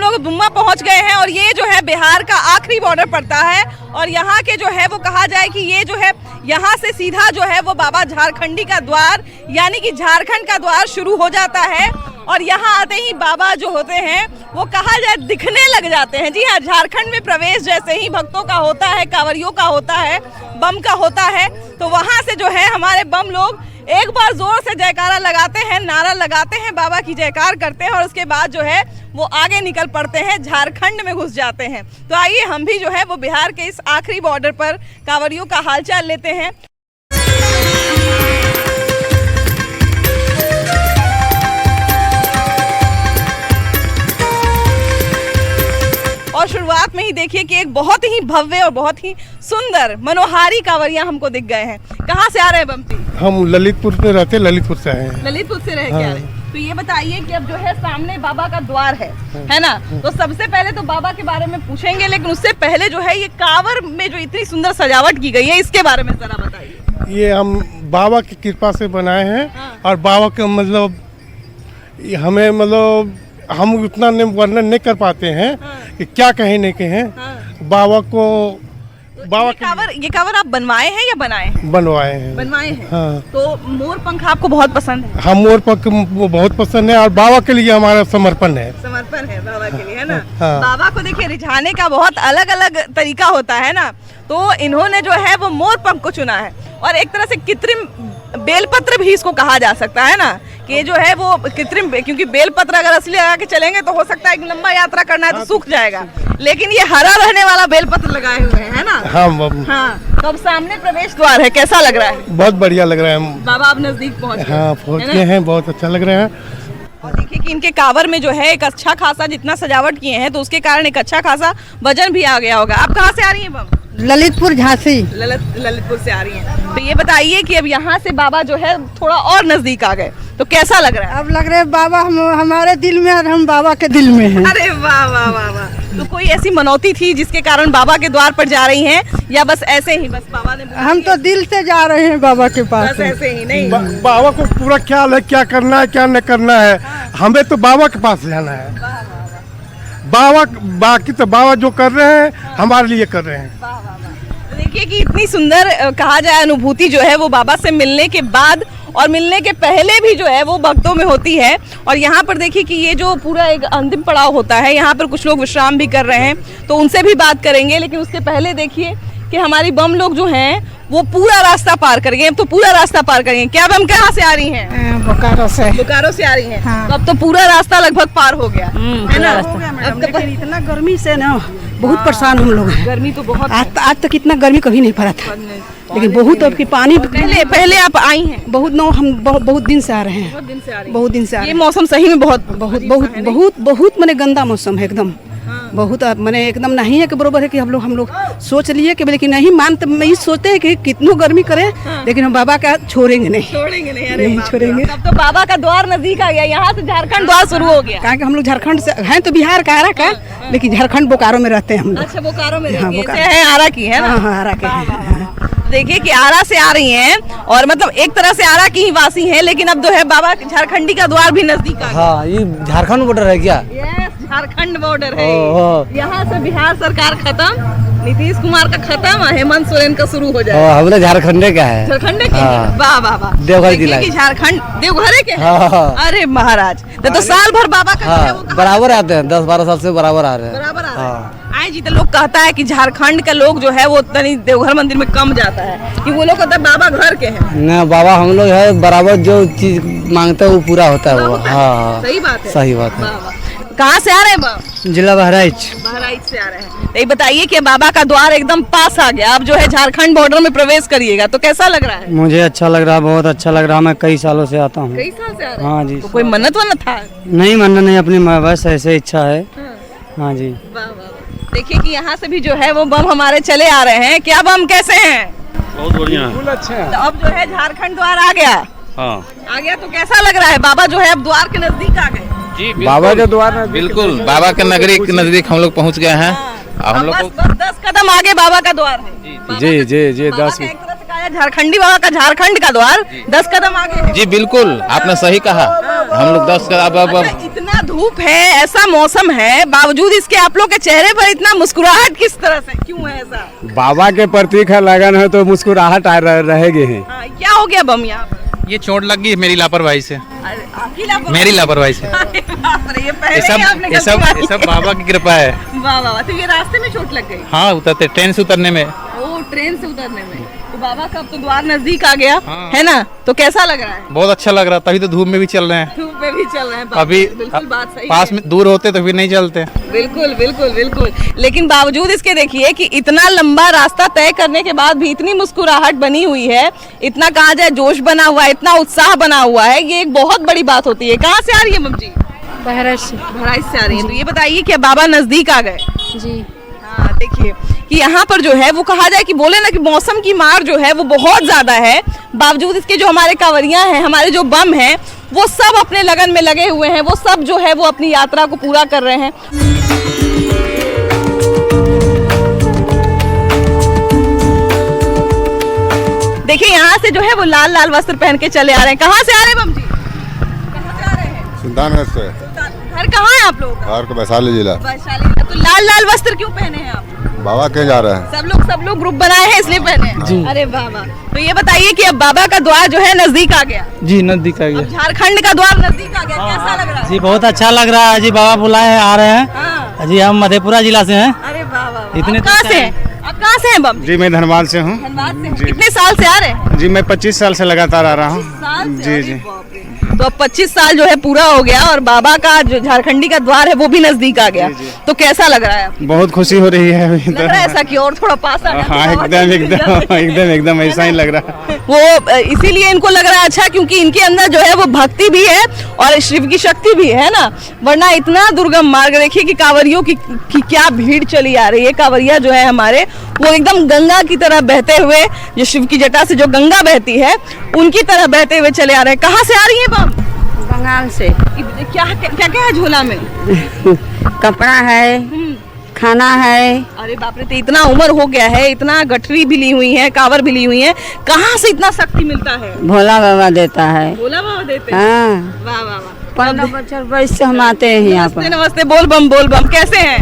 लोग दुम्मा पहुंच गए हैं और ये जो है बिहार का आखिरी बॉर्डर पड़ता है और यहाँ के जो है वो कहा जाए कि ये जो है यहाँ से सीधा जो है वो बाबा झारखंडी का द्वार यानी कि झारखंड का द्वार शुरू हो जाता है और यहाँ आते ही बाबा जो होते हैं वो कहा जाए दिखने लग जाते हैं। जी हाँ, झारखंड में प्रवेश जैसे ही भक्तों का होता है, कांवरियों का होता है, बम का होता है, तो वहाँ से जो है हमारे बम लोग एक बार जोर से जयकारा लगाते हैं, नारा लगाते हैं, बाबा की जयकार करते हैं और उसके बाद जो है वो आगे निकल पड़ते हैं, झारखंड में घुस जाते हैं। तो आइए हम भी जो है वो बिहार के इस आखिरी बॉर्डर पर कांवरियों का हालचाल लेते हैं। और शुरुआत में ही देखिए कि एक बहुत ही भव्य और बहुत ही सुंदर मनोहारी कांवरिया हमको दिख गए हैं। कहाँ से आ रहे हैं बमती? हम ललितपुर में रहते हैं, ललितपुर से आए हैं। ललितपुर से रह के आ रहे हैं। तो ये बताइए कि अब जो है सामने बाबा का द्वार है ना? तो सबसे पहले तो बाबा के बारे में पूछेंगे, लेकिन उससे पहले जो है ये कांवर में जो इतनी सुंदर सजावट की गई है इसके बारे में जरा बताइए। ये हम बाबा की कृपा से बनाए हैं और बाबा के मतलब हमें मतलब हम उतना वर्णन नहीं कर पाते हैं कि क्या कहें नहीं कहें। बाबा को बाबा ये कांवर आप बनवाए हैं या बनाए हैं? बनवाए हैं। बनवाए हैं। हाँ। तो मोर पंख आपको बहुत पसंद है? हम मोर पंख बहुत पसंद है और बाबा के लिए हमारा समर्पण है। समर्पण है बाबा के लिए, है ना? हाँ। बाबा को देखिए रिझाने का बहुत अलग अलग तरीका होता है ना, तो इन्होंने जो है वो मोर पंख को चुना है और एक तरह से कृत्रिम बेलपत्र भी इसको कहा जा सकता है ना, कि जो है वो कृत्रिम, क्योंकि बेलपत्र अगर असली लगा के चलेंगे तो हो सकता है एक लंबा यात्रा करना है तो सूख जाएगा, लेकिन ये हरा रहने वाला बेलपत्र लगाए हुए हैं, है ना? हाँ। तो अब सामने प्रवेश द्वार है, कैसा लग रहा है? बहुत बढ़िया लग रहा है। बाबा आप नजदीक पहुँच गए। हाँ, पहुँच गए हैं, बहुत अच्छा लग रहा है। और देखिए कि इनके कांवर में जो है एक अच्छा खासा जितना सजावट किए हैं तो उसके कारण एक अच्छा खासा वजन भी आ गया होगा। आप कहाँ से आ रही हैं बम? ललितपुर झांसी। ललितपुर से आ रही हैं। तो ये बताइए कि अब यहाँ से बाबा जो है थोड़ा और नजदीक आ गए तो कैसा लग रहा है? अब लग रहा है बाबा हमारे दिल में और हम बाबा के दिल में हैं। अरे वाह वाह वाह वाह। तो कोई ऐसी मनौती थी जिसके कारण बाबा के द्वार पर जा रही हैं या बस ऐसे ही बस बाबा ने? हम तो दिल से जा रहे हैं बाबा के पास। बस ऐसे ही नहीं? बाबा को पूरा ख्याल है क्या करना है क्या नहीं करना है। हमें तो बाबा के पास जाना है। बाबा बाकी तो बाबा जो कर रहे हैं हमारे लिए कर रहे हैं। देखिए कि इतनी सुंदर कहा जाए अनुभूति जो है वो बाबा से मिलने के बाद और मिलने के पहले भी जो है वो भक्तों में होती है। और यहाँ पर देखिए कि ये जो पूरा एक अंतिम पड़ाव होता है, यहाँ पर कुछ लोग विश्राम भी कर रहे हैं तो उनसे भी बात करेंगे, लेकिन उसके पहले देखिए कि हमारी बम लोग जो हैं वो पूरा रास्ता पार कर गए। अब तो पूरा रास्ता पार करेंगे। क्या बम कहाँ से आ रही हैं? बोकारो से। बोकारो से आ रही हैं। हाँ। तो अब तो पूरा रास्ता लगभग पार हो गया है ना? अब तो इतना गर्मी से ना बहुत परेशान हम लोग हैं। गर्मी तो बहुत आज तक इतना गर्मी कभी नहीं पड़ा था, लेकिन बहुत अब की पानी पहले आप आई हैं? बहुत दिन से आ रहे हैं। बहुत दिन से ये मौसम सही में बहुत बहुत मैंने गंदा मौसम है एकदम। बहुत मैंने एकदम नहीं है कि बरोबर है कि हम लोग सोच लिए कि लेकिन नहीं मानते, मैं सोचते हैं कि कितनों गर्मी करें लेकिन हम बाबा का छोड़ेंगे नहीं। अरे नहीं छोड़ेंगे। अब तो बाबा का द्वार नजदीक आ गया, यहाँ से झारखंड द्वार शुरू हो गया। कहा कि हम लोग झारखंड से हैं तो बिहार का आरा का, लेकिन झारखंड बोकारो में रहते हैं हम लोग। अच्छा, बोकारो में हाँ, रहती है, आरा की है ना? हाँ, आरा के। देखिए कि आरा से आ रही हैं और मतलब एक तरह से आरा की ही वासी हैं, लेकिन अब जो है बाबा झारखंडी का द्वार भी नजदीक आ गया। हाँ, ये झारखंड बॉर्डर है क्या? झारखंड बॉर्डर है। यहाँ से बिहार सरकार खत्म, नीतीश कुमार का खत्म, हेमंत सोरेन का शुरू हो जाए। हम लोग झारखंड का है। झारखंड के? वाह वाह वाह। देवघर जिला की झारखंड देवघर के? अरे महाराज, तो साल भर बाबा का बराबर आते हैं, 10-12 साल से बराबर आ रहे हैं। बराबर आ रहे हैं। आए जी, तो लोग कहता है कि झारखंड का लोग जो है वो तनी देवघर मंदिर में कम जाता है, कि वो लोग कहता है बाबा घर के हैं। ना, बाबा हम लोग है बराबर, जो चीज मांगते हैं वो पूरा होता है वो। हाँ, सही बात है। सही बात है। कहाँ से आ रहे हैं? जिला बहराइच। बहराइच से आ रहे हैं। तो ये बताइए कि बाबा का द्वार एकदम पास आ गया, अब जो है झारखंड बॉर्डर में प्रवेश करिएगा, तो कैसा लग रहा है? मुझे अच्छा लग रहा है, बहुत अच्छा लग रहा है। मैं कई सालों से आता हूँ। कई साल से आ रहे हैं? हाँ जी। तो कोई मन्नत वन्नत था? नहीं, मन्नत नहीं, अपनी बस ऐसे इच्छा है। हाँ जी। वाह वाह। देखिए कि यहाँ से भी जो है वो बम हमारे चले आ रहे हैं। क्या बम, कैसे हैं? बहुत बढ़िया। तो अब जो है झारखंड द्वार आ गया। हाँ, आ गया, तो कैसा लग रहा है? बाबा जो है अब द्वार के नजदीक आ गए। जी, बाबा के द्वार में बिल्कुल बाबा के नगरी के नजदीक हम लोग पहुंच गए हैं। हम लोग बस 10 कदम आगे बाबा का द्वार है। जी 10 एक तरह से कहा झारखंडी बाबा का झारखंड का द्वार 10 कदम आगे है। जी बिल्कुल, आपने सही कहा। हम लोग 10 कदम इतना धूप है, ऐसा मौसम है, बावजूद इसके आप लोग के चेहरे पर इतना मुस्कुराहट किस तरह से, क्यों है ऐसा? बाबा के प्रतीक है, लगन है तो मुस्कुराहट रहेगी ही। हाँ, क्या हो गया बम यहाँ पर? ये चोट लग गई मेरी लापरवाही से, अरे, आपकी लापरवाही? मेरी लापरवाही से। अरे बाप रे, ये पहले ये ही आपने सब ये सब गलती ये सब मारी। बाबा की कृपा है। वाह वाह वाह, तो ये रास्ते में चोट लग गई? हाँ, उतरते ट्रेन से उतरने में। ओ, ट्रेन से उतरने में। तो बाबा का अब तो द्वार नजदीक आ गया, हाँ। है ना? तो कैसा लग रहा है? बहुत अच्छा लग रहा, तभी तो धूप में भी चल रहे हैं। धूप में भी चल रहे हैं बाप अभी रे, बिल्कुल बात सही पास है। में दूर होते तो फिर नहीं चलते। बिल्कुल बिल्कुल बिल्कुल, लेकिन बावजूद इसके देखिए कि इतना लंबा रास्ता तय करने के बाद भी इतनी मुस्कुराहट बनी हुई है, इतना कहा जाए जोश बना हुआ है, इतना उत्साह बना हुआ है, ये एक बहुत बड़ी बात होती है। कहाँ से आ रही है मम जी? बहराइच से। बहराइच से आ रही है। तो ये बताइए कि बाबा नजदीक आ गए? जी। हाँ, देखिए कि यहाँ पर जो है वो कहा जाए कि बोले ना कि मौसम की मार जो है वो बहुत ज्यादा है, बावजूद इसके जो हमारे कांवरियां हैं, हमारे जो बम हैं, वो सब अपने लगन में लगे हुए हैं, वो सब जो है वो अपनी यात्रा को पूरा कर रहे हैं। देखिए यहाँ से जो है वो लाल लाल वस्त्र पहन के चले आ रहे हैं। कहाँ से आ रहे हैं बम जी? कहाँ से आ रहे हैं? सुल्तानगंज से। घर कहाँ है आप लोगों का? और को वैशाली जिला। वैशाली। तो लाल लाल वस्त्र क्यों पहने हैं आप? बाबा के जा रहे हैं। सब लोग ग्रुप बनाए हैं इसलिए पहने हैं? जी। अरे वाह वाह। तो ये बताइए कि अब बाबा का द्वार जो है नजदीक आ गया? जी नजदीक आ अब झारखंड का द्वार नजदीक आ गया, कैसा लग रहा है? जी बहुत अच्छा लग रहा है जी, बाबा बुलाए हैं, आ रहे हैं हाँ। जी। हम मधेपुरा जिला से हैं। अरे वाह वाह वाह। इतने आप कहाँ से हैं? आप कहाँ से हैं बम? जी मैं धनबाद से हूँ। धनबाद से। कितने साल से आ रहे हैं? जी मैं 25 साल से लगातार आ रहा हूँ। साल से? जी अरे जी। बाप रे। तो अब 25 साल जो है पूरा हो गया और बाबा का जो झारखंडी का द्वार है वो भी नजदीक आ गया, तो कैसा लग रहा है आपको? बहुत खुशी हो रही है अभी लग रहा है ऐसा कि और थोड़ा पास आ जाए? हाँ एकदम ऐसा ही लग रहा है। वो इसीलिए इनको लग रहा है अच्छा, क्योंकि इनके अंदर जो है वो भक्ति भी है और शिव की शक्ति भी है ना, वरना इतना दुर्गम मार्ग देखिए कि कांवरियों की क्या भीड़ चली आ रही है। कांवरिया जो है हमारे वो एकदम गंगा की तरह बहते हुए, जो शिव की जटा से जो गंगा बहती है उनकी तरह बहते हुए चले आ रहे हैं। कहाँ से आ रही है बम? बंगाल से। क्या क्या क्या है झोला में? कपड़ा है, खाना है। अरे बाप रे, तो इतना उम्र हो गया है, इतना गठरी भी ली हुई है, कावर भी ली हुई है, कहाँ से इतना शक्ति मिलता है? भोला बाबा देता है। भोला बाबा देते हैं? हाँ। वाह वाह वाह। 15 बच्चों वर्ष से हम आते हैं यहाँ नमस्ते पर। नमस्ते, बोल बम कैसे हैं?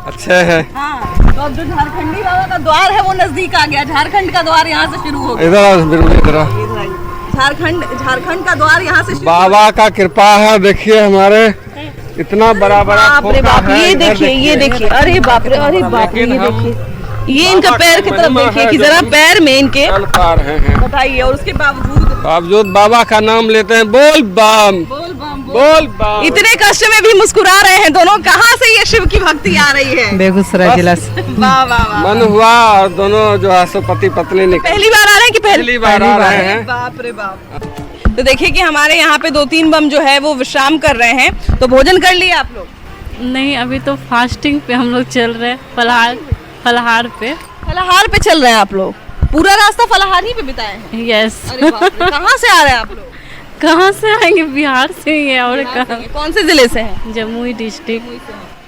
अच्छा है। हाँ, तो अब जो झारखंडी बाबा का द्वार है वो नजदीक आ गया, झारखंड का द्वार यहाँ से शुरू हो गया। झारखंड का द्वार यहाँ से शुरू बाबा का कृपा है, देखिए हमारे इतना बड़ा बड़ा बाप रे बाप, ये देखिए, अरे बाप रे, ये देखिए, ये इनका पैर की तरफ देखिए कि जरा पैर में इनके बताइए, और उसके बावजूद बाबा का नाम लेते हैं, बोल बम बोल बम। इतने कष्ट में भी मुस्कुरा रहे हैं दोनों। कहाँ से ये शिव की भक्ति आ रही है? बेगूसराय जिला से। वाह वाह वाह। मन हुआ और दोनों जो है सो पति पत्नी निकले। पहली बार आ रहे हैं कि पहली बार आ रहे हैं। बाप रे बाप। तो देखिए कि हमारे यहाँ पे 2-3 बम जो है वो विश्राम कर रहे हैं। तो भोजन कर लिए आप लोग? नहीं, अभी तो फास्टिंग पे हम लोग चल रहे हैं, फलाहार पे। फलाहार पे चल रहे हैं आप लोग? पूरा रास्ता फलाहार ही पे बिताए हैं? यस। अरे बाप रे, कहाँ से आ रहे हैं आप लोग? कहाँ से आएंगे? बिहार से ही है। और कहाँ? कौन से जिले से हैं? जमुई डिस्ट्रिक्ट।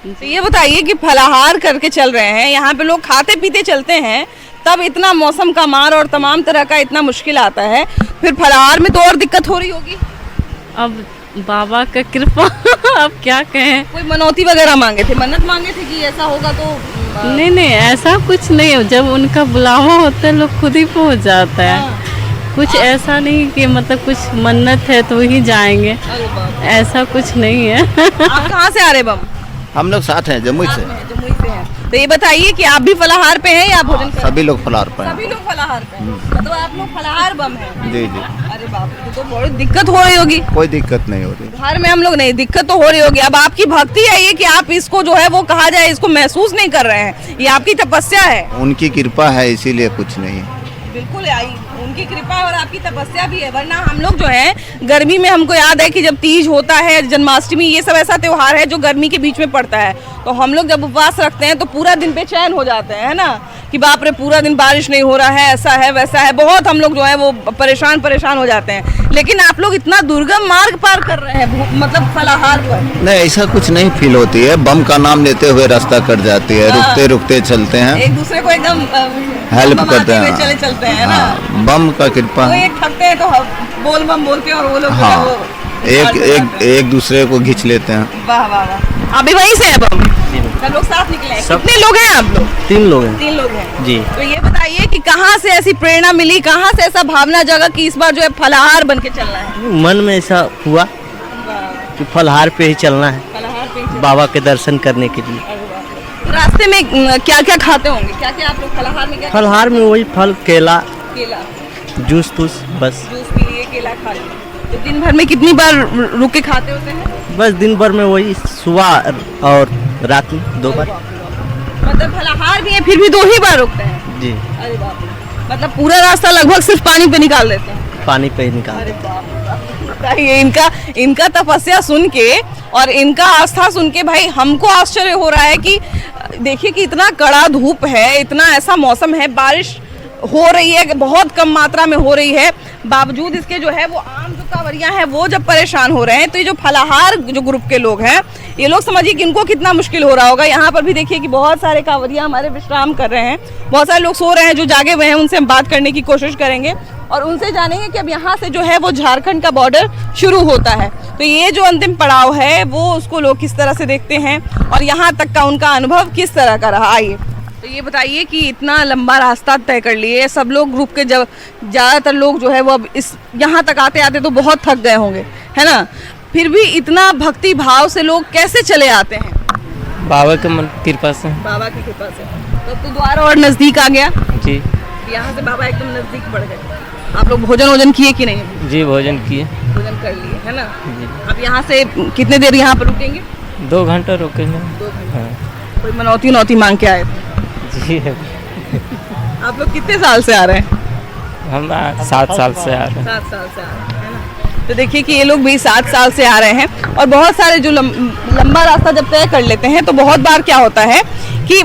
तो ये बताइए कि फलाहार करके चल रहे हैं, यहाँ पे लोग खाते पीते चलते हैं, तब इतना मौसम का मार और तमाम तरह का इतना मुश्किल आता है, फिर फलाहार में तो और दिक्कत हो रही होगी। अब बाबा का कृपा अब क्या कहें। कोई मनौती वगैरह मांगे थे, मन्नत मांगे थे कि ऐसा होगा तो? नहीं, ऐसा कुछ नहीं है। जब उनका बुलावा होता है लोग खुद ही पहुँच जाता है। कुछ ऐसा नहीं कि मतलब कुछ मन्नत है तो ही जाएंगे, ऐसा कुछ नहीं है। आप कहाँ से आ रहे बम? हम लोग साथ हैं, जमुई से। जमुई से हैं। तो ये बताइए कि आप भी फलाहार पे हैं या भोजन कर रहे हैं? सभी लोग फलाहार पर हैं। सभी लोग फलाहार पे हैं। तो आप लोग फलाहार बम हैं? जी जी। अरे बाप रे, तो बड़ी दिक्कत हो रही होगी। कोई दिक्कत नहीं हो रही। घर में हम लोग नहीं, दिक्कत तो हो रही होगी। अब आपकी भक्ति है ये कि आप इसको जो है वो कहा जाए इसको महसूस नहीं कर रहे हैं, ये आपकी तपस्या है। उनकी कृपा है, इसीलिए कुछ नहीं है। बिल्कुल आई उनकी कृपा और आपकी तपस्या भी है, वरना हम लोग जो है गर्मी में, हमको याद है कि जब तीज होता है, जन्माष्टमी, ये सब ऐसा त्योहार है जो गर्मी के बीच में पड़ता है, तो हम लोग जब उपवास रखते हैं तो पूरा दिन बेचैन हो जाते हैं, है ना, कि बाप रे पूरा दिन बारिश नहीं हो रहा है, ऐसा है वैसा है, बहुत हम लोग जो है वो परेशान हो जाते हैं। लेकिन आप लोग इतना दुर्गम मार्ग पार कर रहे हैं, मतलब फलाहार पर। नहीं, ऐसा कुछ नहीं फील होती है। बम का नाम लेते हुए रास्ता कट जाती है, रुकते रुकते चलते हैं, एक दूसरे को एकदम हेल्प करते हैं, चलते हैं ना। बम का कृपा वो एक थकते हैं तो बोल बम बोलते हैं और वो लोग हाँ। एक दूसरे को खींच लेते हैं। वाह वाह वाह। अभी वहीं से अब हम सब लोग साथ निकले हैं। कितने लोग हैं आप लोग? 3 लोग हैं 3 लोग हैं जी। तो ये बताइए कि कहाँ से ऐसी प्रेरणा मिली, कहाँ से ऐसा भावना जगा कि इस बार जो है फलाहार बन के चलना है? मन में ऐसा हुआ कि फलहार पे ही चलना है, फलाहार पे बाबा के दर्शन करने के लिए। रास्ते में क्या क्या खाते होंगे? क्या क्या आप लोग फलाहार में क्या? फलहार में वही फल, केला, केला, जूस तूस, बस जूस पी लिए, केला खा लिए। तो दिन भर में कितनी बार रुक के खाते होते हैं? बस दिन भर में वही सुबह और रात में 2 बार। मतलब फलाहार भी है फिर भी 2 ही बार रुकते हैं? जी। अरे बाप रे। मतलब पूरा रास्ता लगभग सिर्फ पानी पे निकाल देते हैं? पानी पे ही निकाल। अरे बाप रे। बताइए इनका तपस्या सुन के और इनका आस्था सुन के भाई हमको आश्चर्य हो रहा है कि देखिए कि इतना कड़ा धूप है, इतना ऐसा मौसम है, बारिश हो रही है, बहुत कम मात्रा में हो रही है, बावजूद इसके जो है वो आम जो कांवरियां हैं वो जब परेशान हो रहे हैं तो ये जो फलाहार जो ग्रुप के लोग हैं ये लोग समझिए कि इनको कितना मुश्किल हो रहा होगा। यहाँ पर भी देखिए कि बहुत सारे कांवरियां हमारे विश्राम कर रहे हैं, बहुत सारे लोग सो रहे हैं, जो जागे हुए हैं उनसे हम बात करने की कोशिश करेंगे और उनसे जानेंगे कि अब यहाँ से जो है वो झारखंड का बॉर्डर शुरू होता है, तो ये जो अंतिम पड़ाव है वो उसको लोग किस तरह से देखते हैं और यहाँ तक का उनका अनुभव किस तरह का रहा। आइए तो ये बताइए कि इतना लंबा रास्ता तय कर लिए सब लोग ग्रुप के, जब ज़्यादातर लोग जो है वो अब इस यहाँ तक आते आते तो बहुत थक गए होंगे, है ना, फिर भी इतना भक्ति भाव से लोग कैसे चले आते हैं? बाबा के कृपा से। बाबा की कृपा से। तो द्वार और नज़दीक आ गया जी। यहाँ से बाबा एकदम नज़दीक बढ़ गए। आप लोग भोजन किए कि नहीं? जी भोजन किए, भोजन कर लिए, है ना। अब यहाँ से कितने देर यहाँ पर रुकेंगे? 2 घंटा रुकेंगे। 2 घंटे। कोई मनौती मांग के आए थे? जी। आप लोग कितने साल से आ रहे हैं? हम 7 साल से आ रहे हैं। 7 साल से आ रहे हैं, है ना। तो देखिए कि ये लोग भी 7 साल से आ रहे हैं और बहुत सारे जो लंबा रास्ता जब तय कर लेते हैं तो बहुत बार क्या होता है कि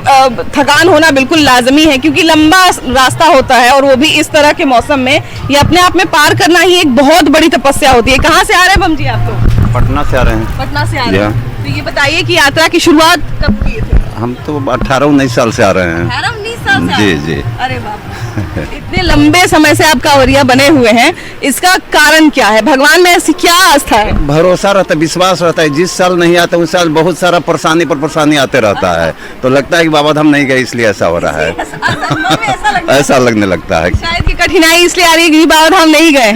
थकान होना बिल्कुल लाजमी है, क्योंकि लंबा रास्ता होता है और वो भी इस तरह के मौसम में ये अपने आप में पार करना ही एक बहुत बड़ी तपस्या होती है। कहाँ से आ रहे हैं बम जी आप? तो पटना से आ रहे हैं। पटना से आ रहे हैं। तो ये बताइए कि यात्रा की शुरुआत कब किए थे? हम तो 18-19 साल से आ रहे हैं। 18-19 साल से? जी जी। अरे बाप रे। इतने लंबे समय से आप कांवरिया बने हुए हैं, इसका कारण क्या है? भगवान में ऐसी क्या आस्था है? भरोसा रहता है, विश्वास रहता है। जिस साल नहीं आता उस साल बहुत सारा परेशानी पर परेशानी आते रहता है, तो लगता है कि बाबा धाम नहीं गए इसलिए ऐसा हो रहा है। ऐसा लगने लगता है शायद की कठिनाई इसलिए आ रही है कि बाबा धाम नहीं गए,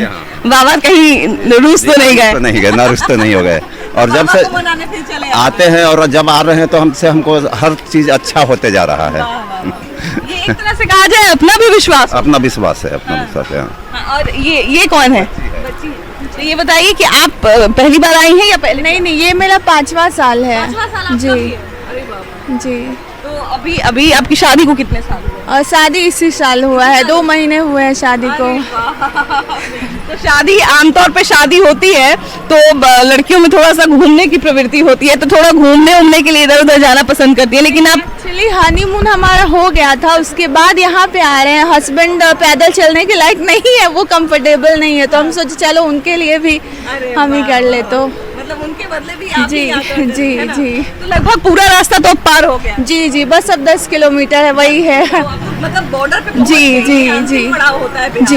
बाबा कहीं रूस तो नहीं गए। नहीं गए, ना रुस तो नहीं हो गए। और जब से आते हैं और जब आ रहे हैं तो हमको हर चीज अच्छा होते जा रहा है। ये एक तरह से कहा जाए अपना भी विश्वास, अपना विश्वास है, अपना विश्वास है। और ये कौन है? तो ये बताइए कि आप पहली बार आई हैं या पहले? नहीं, ये मेरा 5वां साल है। 5वां साल जी। अरे बाप। जी। तो अभी आपकी शादी को कितने साल हुए? और शादी इसी साल हुआ है, 2 महीने हुए हैं शादी को। तो शादी आमतौर पे शादी होती है तो लड़कियों में थोड़ा सा घूमने की प्रवृत्ति होती है, तो थोड़ा घूमने के लिए इधर उधर जाना पसंद करती है, लेकिन आप? एक्चुअली हनीमून हमारा हो गया था, उसके बाद यहाँ पे आ रहे हैं। हस्बैंड पैदल चलने के लायक नहीं है, वो कंफर्टेबल नहीं है, तो हम सोचे चलो उनके लिए भी हम ही कर ले। तो मतलब उनके बदले भी आप जी ही यात्रा करते जी हैं ना? जी। तो लगभग पूरा रास्ता तो अब पार हो गया? जी, बस अब 10 किलोमीटर है, वही है। मतलब बॉर्डर पे जी पड़ाव होता है बिहार।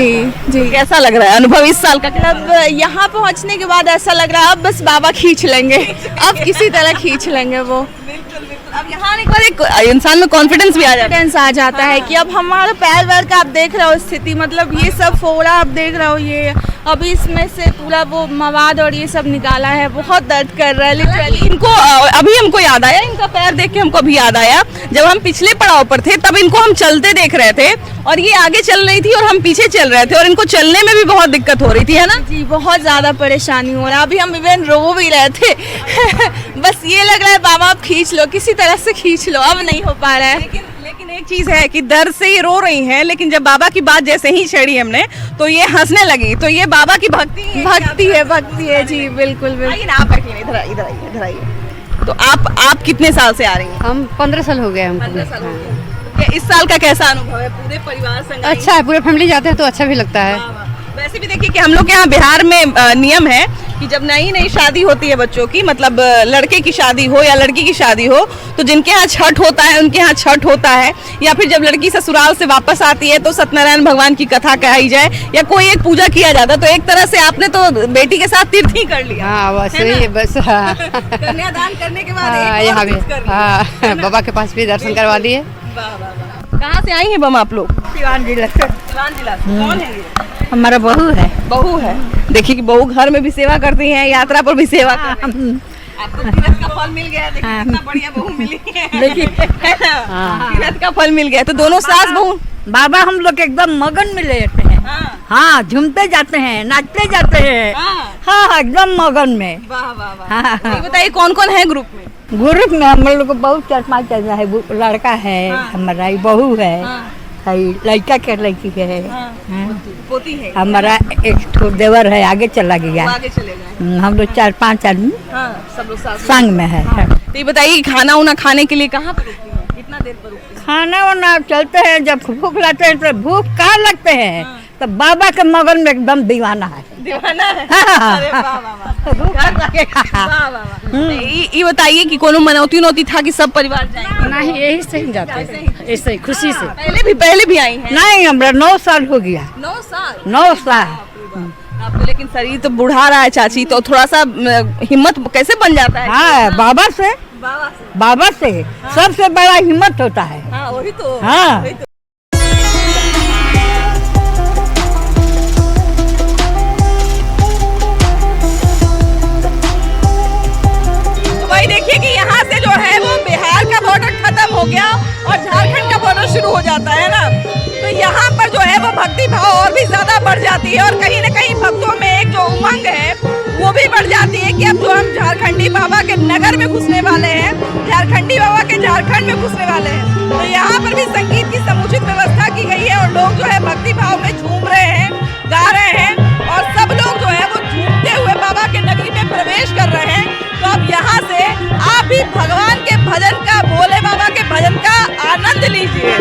जी। कैसा लग रहा है अनुभव इस साल का? मतलब यहाँ पहुँचने के बाद ऐसा लग रहा है अब बस बाबा खींच लेंगे, अब किसी तरह खींच लेंगे वो। अब यहाँ आने के बाद एक इंसान में कॉन्फिडेंस भी आ जाता है। कॉन्फिडेंस आ जाता है कि अब हमारा पैर वैर का आप देख रहे हो स्थिति, मतलब ये सब फोड़ा आप देख रहे हो, ये अभी इसमें से पूरा वो मवाद और ये सब निकाला है, बहुत दर्द कर रहा है लिटरली। इनको अभी हमको याद आया, इनका पैर देख के हमको अभी याद आया, जब हम पिछले पड़ाव पर थे तब इनको हम चलते देख रहे थे और ये आगे चल रही थी और हम पीछे चल रहे थे और इनको चलने में भी बहुत दिक्कत हो रही थी, है ना? जी, बहुत ज्यादा परेशानी हो रहा है। अभी हम इवन रो भी रहे थे। बस ये लग रहा है बाबा आप खींच लो, किसी तरह से खींच लो, अब नहीं हो पा रहा है। लेकिन एक चीज है कि दर्द से ये रो रही हैं, लेकिन जब बाबा की बात जैसे ही छेड़ी हमने तो ये हंसने लगी, तो ये बाबा की भक्ति है जी, बिल्कुल। आइए ना, आप बैठिए, इधर आइए। तो आप कितने साल से आ रही हैं? हम 15 साल हो गए हमको। 15 साल हो गए। इस साल का कैसा अनुभव है? पूरे परिवार संग? अच्छा है, पूरे फैमिली जाते हैं तो अच्छा भी लगता है। वैसे भी देखिए कि हम लोग के यहाँ बिहार में नियम है कि जब नई नई शादी होती है बच्चों की, मतलब लड़के की शादी हो या लड़की की शादी हो, तो जिनके यहाँ छठ होता है उनके यहाँ छठ होता है, या फिर जब लड़की ससुराल से वापस आती है तो सत्यनारायण भगवान की कथा कही जाए या कोई एक पूजा किया जाता है। तो एक तरह से आपने तो बेटी के साथ तीर्थ ही कर लिया। हाँ बस वही बस। हाँ कन्यादान करने के बाद यहाँ भी हाँ बाबा के पास भी दर्शन करवा दिए। कहाँ से आई हैं बम आप लोग? सिवान जिला से। सिवान जिला से। कौन है ये? हमारा बहू है। बहू है। देखिए कि बहू घर में भी सेवा करती हैं, यात्रा पर भी सेवा करती हैं। आपको तीरथ का फल मिल गया, देखिए कितना बढ़िया बहू मिली है। देखिए तीरथ का फल मिल गया। तो दोनों सास बहू बाबा हम लोग एकदम मगन में लेते हैं। हाँ झूमते जाते हैं, नाचते जाते हैं। हाँ एकदम मगन में। वाह वाह वाह। ये बताइए कौन कौन है ग्रुप में? ग्रुप में हम लोग बहुत 4-5 जना है। लड़का है हमारा, बहू है, लड़का के लड़की है, पोती है, हमारा एक देवर है, आगे चला गया। आगे चले हम लोग 4-5 आदमी सब लोग संग में है। तो ये बताइए खाना उना खाने के लिए कहाँ पर रुकती हैं? कितना देर पर रुकती हैं? खाना वाना चलते हैं, जब भूख लगते हैं तो भूख कहाँ लगते हैं, तो बाबा के मगन में एकदम दीवाना है। दीवाना है। अरे वाह वाह वाह। ये बताइए कि कोनो मनौती नौती था कि सब परिवार जाएंगे? नहीं यही से ही जाते हैं, ऐसे ही खुशी से। पहले भी आई हैं? नहीं हमारा 9 साल हो गया। 9 साल? 9 साल। आपको लेकिन शरीर तो बुढ़ा रहा है चाची, तो थोड़ा सा हिम्मत कैसे बन जाता है? हाँ बाबा से सबसे बड़ा हिम्मत होता है। हाँ वही तो। हाँ भाई देखिए कि यहाँ से जो है वो बिहार का बॉर्डर खत्म हो गया और झारखंड का बॉर्डर शुरू हो जाता है ना, तो यहाँ पर जो है वो भक्ति भाव और भी ज्यादा बढ़ जाती है और कहीं ना कहीं भक्तों में एक जो उमंग है वो भी बढ़ जाती है कि अब जो हम झारखंडी बाबा के नगर में घुसने वाले हैं, झारखंडी बाबा के झारखंड में घुसने वाले हैं। तो यहाँ पर भी संगीत की समुचित व्यवस्था की गई है और लोग जो है भक्ति भाव में झूम रहे हैं, गा रहे हैं और सब लोग जो है वो झूमते हुए बाबा के नगरी में प्रवेश कर रहे हैं। तो अब यहाँ से आप भी भगवान के भजन का, भोले बाबा के भजन का आनंद लीजिए।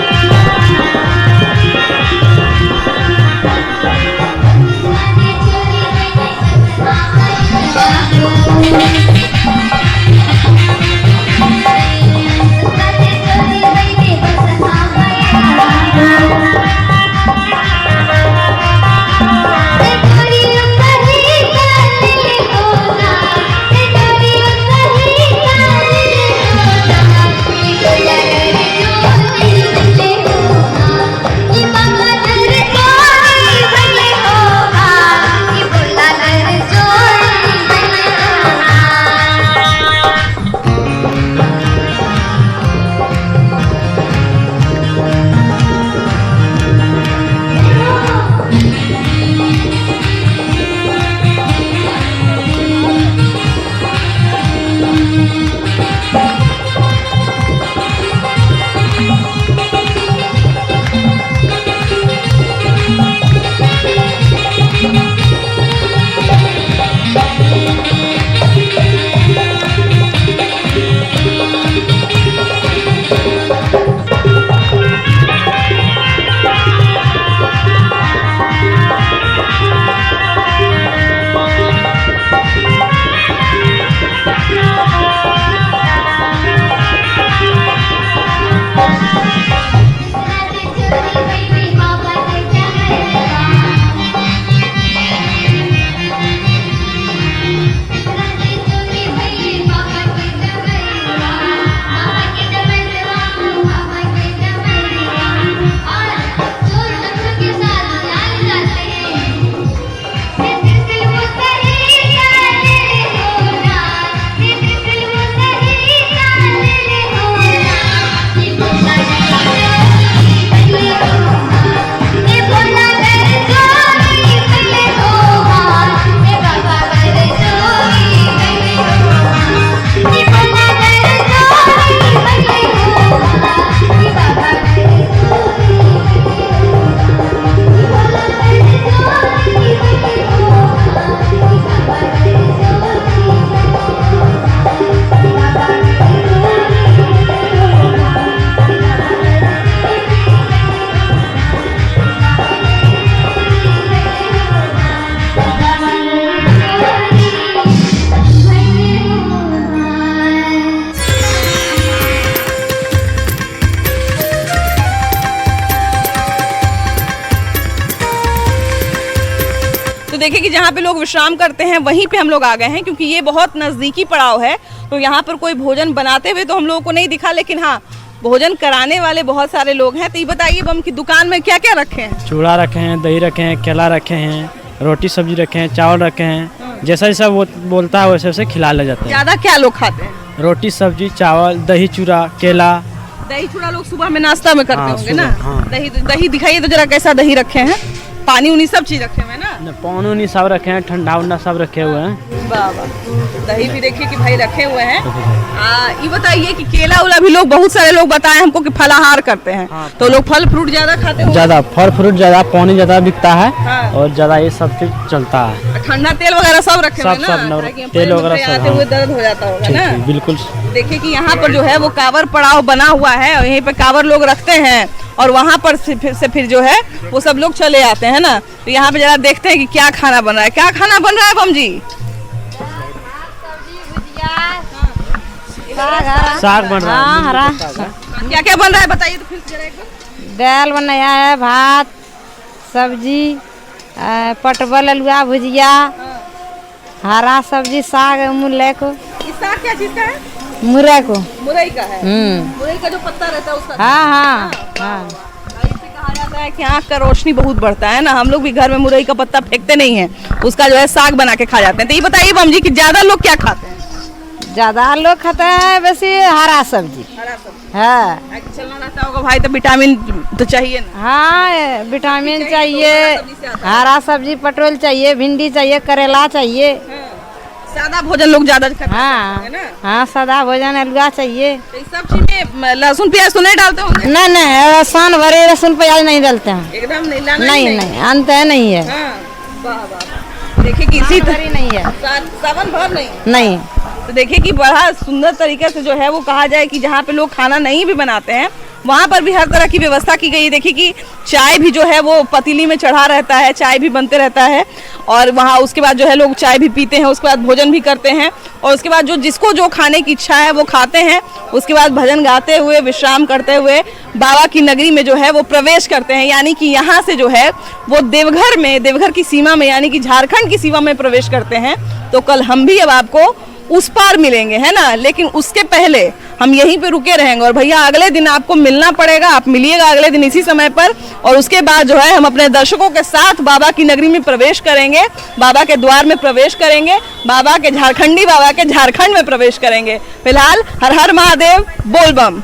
देखिए कि जहाँ पे लोग विश्राम करते हैं वहीं पे हम लोग आ गए हैं, क्योंकि ये बहुत नज़दीकी पड़ाव है। तो यहाँ पर कोई भोजन बनाते हुए तो हम लोगों को नहीं दिखा, लेकिन हाँ भोजन कराने वाले बहुत सारे लोग हैं। तो ये बताइए बम की दुकान में क्या क्या रखे हैं? चूड़ा रखे हैं, दही रखे हैं, केला रखे हैं, रोटी सब्जी रखे हैं, चावल रखे हैं। जैसा जैसा वो बोलता है वैसे वैसे खिला ले जाते हैं। ज़्यादा क्या लोग खाते हैं? रोटी सब्जी चावल दही चूड़ा केला। दही चूड़ा लोग सुबह में नाश्ता में करते होंगे ना। हाँ। दही दिखाइए तो जरा कैसा दही रखे हैं, पानी उनी सब चीज रखे हुए हैं ना। पानी उनी सब रखे हैं, ठंडा उंडा सब रखे हुए हैं। वाह वाह, दही भी देखिए कि भाई रखे हुए हैं। ये बताइए कि केला उला भी लोग बहुत सारे लोग बताए हमको कि फलाहार करते हैं। हाँ, तो लोग फल फ्रूट ज्यादा खाते हैं? ज्यादा फल फ्रूट ज्यादा, पानी ज्यादा बिकता है। हाँ। और ज्यादा ये सब चीज चलता है। ठंडा तेल वगैरह सब रखे हुए हैं ना, तेल वगैरह सब। आते हुए दर्द हो जाता होगा ना। बिल्कुल। देखिए कि यहाँ पर जो है वो कांवर पड़ाव बना हुआ है और यहीं पे कांवर लोग रखते हैं और वहाँ पर फिर जो है वो सब लोग चले आते हैं ना। तो यहाँ पे जरा देखते हैं कि क्या खाना बन रहा है। क्या खाना बन रहा है बम जी? साग बन रहा है। हरा क्या क्या बन रहा है बताइए तो फिर जरा एक बार। दाल बनाया है, भात सब्जी, पटवल अलुआ भुजिया, हरा सब्जी, साग मूले को। ये साग क्या चीज का है? मुरई को। मुरई का है। मुरई का जो पत्ता रहता है उसका। हाँ। इससे कहा जाता है कि आँख का रोशनी बहुत बढ़ता है ना। हम लोग भी घर में मुरई का पत्ता फेंकते नहीं है, उसका जो है साग बना के खा जाते हैं। तो ये बताइए बम जी कि ज्यादा लोग क्या खाते हैं? ज्यादा लोग खाते हैं वैसे हरा सब्जी। हरा सब्जी। हाँ। चलना रहता होगा भाई, तो विटामिन तो चाहिए ना। हाँ, विटामिन चाहिए, हरा सब्जी, पटोल चाहिए, भिंडी चाहिए, करेला चाहिए। सादा भोजन लोग ज्यादा खाते हैं ना। हाँ, सादा भोजन अलुआ चाहिए। तो इस सब चीज में लहसुन प्याज तो नहीं डालते होंगे? नहीं, लहसुन भरे लहसुन प्याज नहीं डालते हैं। एकदम नहीं, नहीं अंत नहीं है। वाह वाह, देखिए कि इसी तरह नहीं है, सावन भर नहीं। तो देखिए कि बड़ा सुंदर तरीके से जो है वो कहा जाए कि जहाँ पे लोग खाना नहीं भी बनाते हैं वहाँ पर भी हर तरह की व्यवस्था की गई है। देखिए कि चाय भी जो है वो पतीली में चढ़ा रहता है, चाय भी बनते रहता है और वहाँ उसके बाद जो है लोग चाय भी पीते हैं, उसके बाद भोजन भी करते हैं और उसके बाद जो जिसको जो खाने की इच्छा है वो खाते हैं। उसके बाद भजन गाते हुए विश्राम करते हुए बाबा की नगरी में जो है वो प्रवेश करते हैं, यानी कि यहाँ से जो है वो देवघर की सीमा में यानी कि झारखंड की सीमा में प्रवेश करते हैं। तो कल हम भी अब आपको उस पार मिलेंगे, है ना, लेकिन उसके पहले हम यहीं पे रुके रहेंगे और भैया अगले दिन आपको मिलना पड़ेगा, आप मिलिएगा अगले दिन इसी समय पर। और उसके बाद जो है हम अपने दर्शकों के साथ बाबा की नगरी में प्रवेश करेंगे, बाबा के द्वार में प्रवेश करेंगे, बाबा के झारखंडी बाबा के झारखंड में प्रवेश करेंगे। फिलहाल हर हर महादेव, बोल बम।